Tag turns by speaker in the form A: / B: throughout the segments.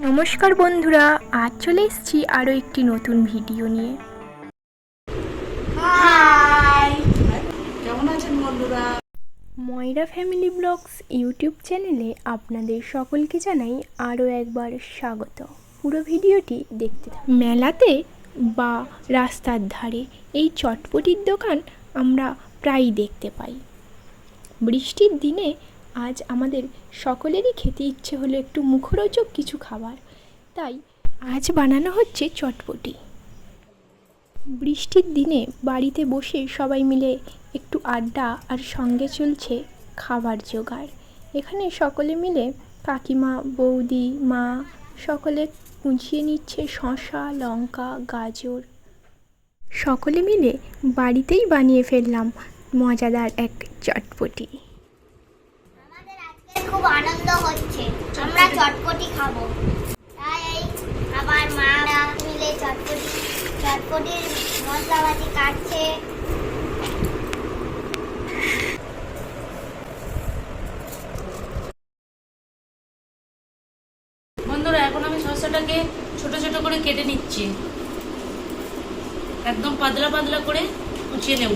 A: নমস্কার বন্ধুরা, আজ চলে এসেছি আরও একটি নতুন ভিডিও নিয়ে।
B: হাই, কেমন আছেন বন্ধুরা?
A: ময়রা ফ্যামিলি ব্লগস ইউটিউব চ্যানেলে আপনাদের সকলকে জানাই আরও একবার স্বাগত। পুরো ভিডিওটি দেখতে থাকুন। মেলাতে বা রাস্তার ধারে এই চটপটির দোকান আমরা প্রায়ই দেখতে পাই। বৃষ্টির দিনে আজ আমাদের সকলেরই খেতে ইচ্ছে হলো একটু মুখরোচক কিছু খাবার, তাই আজ বানানো হচ্ছে চটপটি। বৃষ্টির দিনে বাড়িতে বসে সবাই মিলে একটু আড্ডা আর সঙ্গে চলছে খাবার জোগাড়। এখানে সকলে মিলে কাকিমা, বৌদি, মা সকলে কুচিয়ে নিচ্ছে শসা, লঙ্কা, গাজর। সকলে মিলে বাড়িতেই বানিয়ে ফেললাম মজাদার এক চটপটি।
C: আমাদের আজকে খুব আনন্দ হচ্ছে, আমরা চটপটি খাবো। তাই আবার মা মিলে চটপটির মশলাপাতি কাটছে।
B: বন্ধুরা, এখন আমি শসাটাকে ছোট ছোট করে কেটে নিচ্ছি, একদম পাতলা পাতলা করে কুচিয়ে নেব।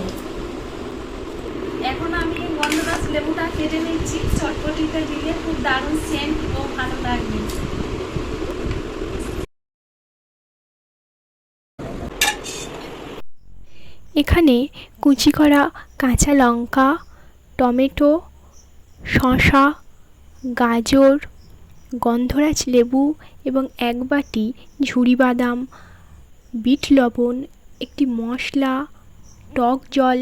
D: এখন আমি গন্ধরাজ লেবুটা কেটে নিচ্ছি, চটপটিতে দিলে খুব দারুণ সেন্ট ও ভালো লাগবে।
A: এখানে কুচি করা কাঁচা লঙ্কা, টমেটো, শসা, গাজর, গন্ধরাজ লেবু এবং এক বাটি ঝুরি বাদাম, বিট লবণ, একটি মশলা, টক জল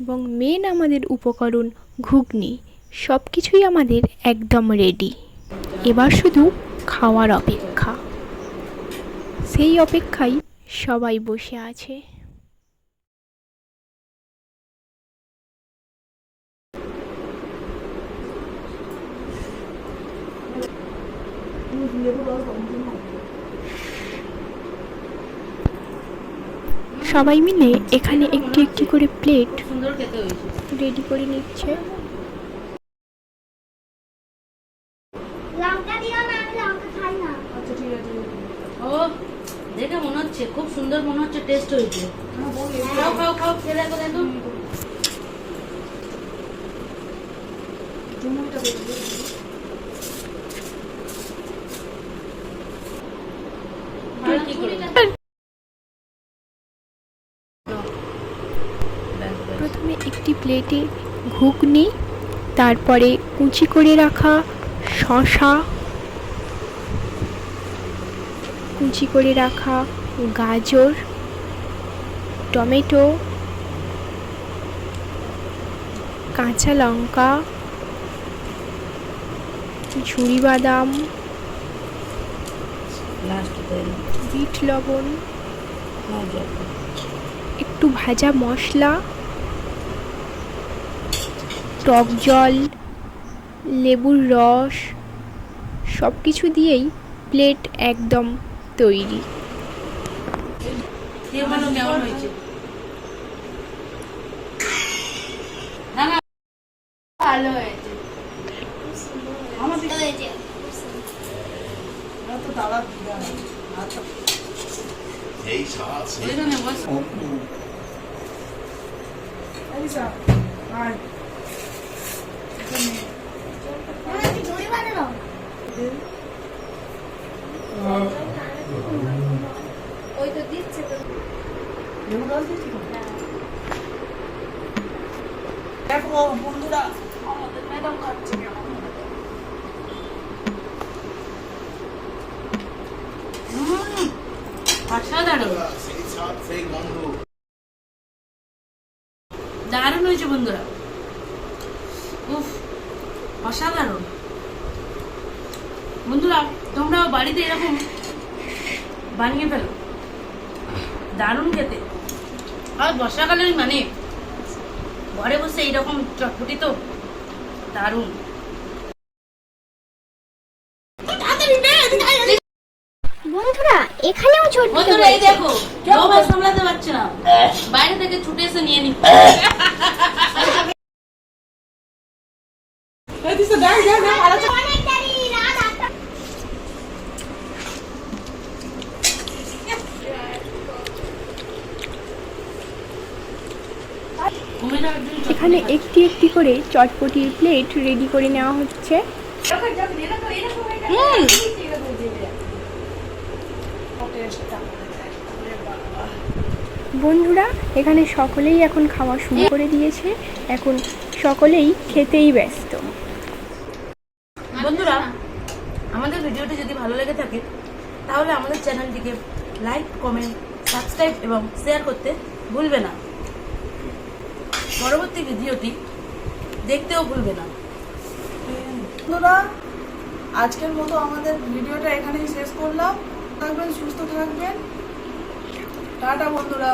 A: এবং মেন আমাদের উপকরণ ঘুগনি, সব কিছুই আমাদের একদম রেডি। এবার শুধু খাওয়ার অপেক্ষা। সেই অপেক্ষায় সবাই বসে আছে। সবাই মিলে এখানে একটি একটি করে প্লেট
B: সুন্দর খেতে হয়েছে।
A: রেডি করে নিচ্ছে।
C: লঙ্কা দিও না, আমি লঙ্কা খাই না।
B: আচ্ছা, ঠিক আছে। ও, দেখে মনে হচ্ছে খুব সুন্দর, মনে হচ্ছে টেস্ট হয়েছে। খাও খাও খাও, খেয়ে দেখো দেখো। কি করে?
A: প্রথমে একটি প্লেটে ঘুগনি, তারপরে কুচি করে রাখা শসা, কুচি করে রাখা গাজর, টমেটো, কাঁচা লঙ্কা, ঝুরি বাদাম, বিট লবণ, একটু ভাজা মশলা, টক জল, লেবুর রস, সব কিছু দিয়েই প্লেট একদম তৈরি।
B: খেয়ে বলো কেমন হয়েছে। না না, ভালো হয়েছে।
C: হয়েছে।
B: ওইখানে বস।
C: আমার একটু ঝুড়ি বানানো।
D: ওই তো দিচ্ছে তো।
B: দেখো বন্ধুরা, আমাদের ম্যাডাম খাচ্ছে কেমন। অসাধারণ, দারুণ হয়েছে বন্ধুরা। উফ, অসাধারণ। বন্ধুরা, তোমরাও বাড়িতে এরকম বানিয়ে ফেলো, দারুণ খেতে। আর বর্ষাকালের মানে ঘরে বসে এইরকম চটপটি তো দারুণ।
C: বন্ধুরা, এখানেও ছোট
B: বন্ধুরা, এই দেখো, কেউ ভাই সামলাতে পারছে না, বাইরে থেকে ছুটে এসে নিয়ে নিচ্ছে।
C: অনেক দেরি, রাত 8টা।
A: এখানে একটি একটি করে চটপটির প্লেট রেডি করে নেওয়া হচ্ছে। বন্ধুরা এখানে সকলেই এখন খাওয়া শুরু করে দিয়েছে, এখন সকলেই খেতেই ব্যস্ত।
B: বন্ধুরা, আমাদের ভিডিওটি যদি ভালো লেগে থাকে তাহলে আমাদের চ্যানেলটিকে লাইক, কমেন্ট, সাবস্ক্রাইব এবং শেয়ার করতে ভুলবে না। পরবর্তী ভিডিওটি দেখতেও ভুলবে না।
E: বন্ধুরা, আজকের মতো আমাদের ভিডিওটা এখানেই শেষ করলাম। থাকবেন, সুস্থ থাকবেন। টাটা বন্ধুরা।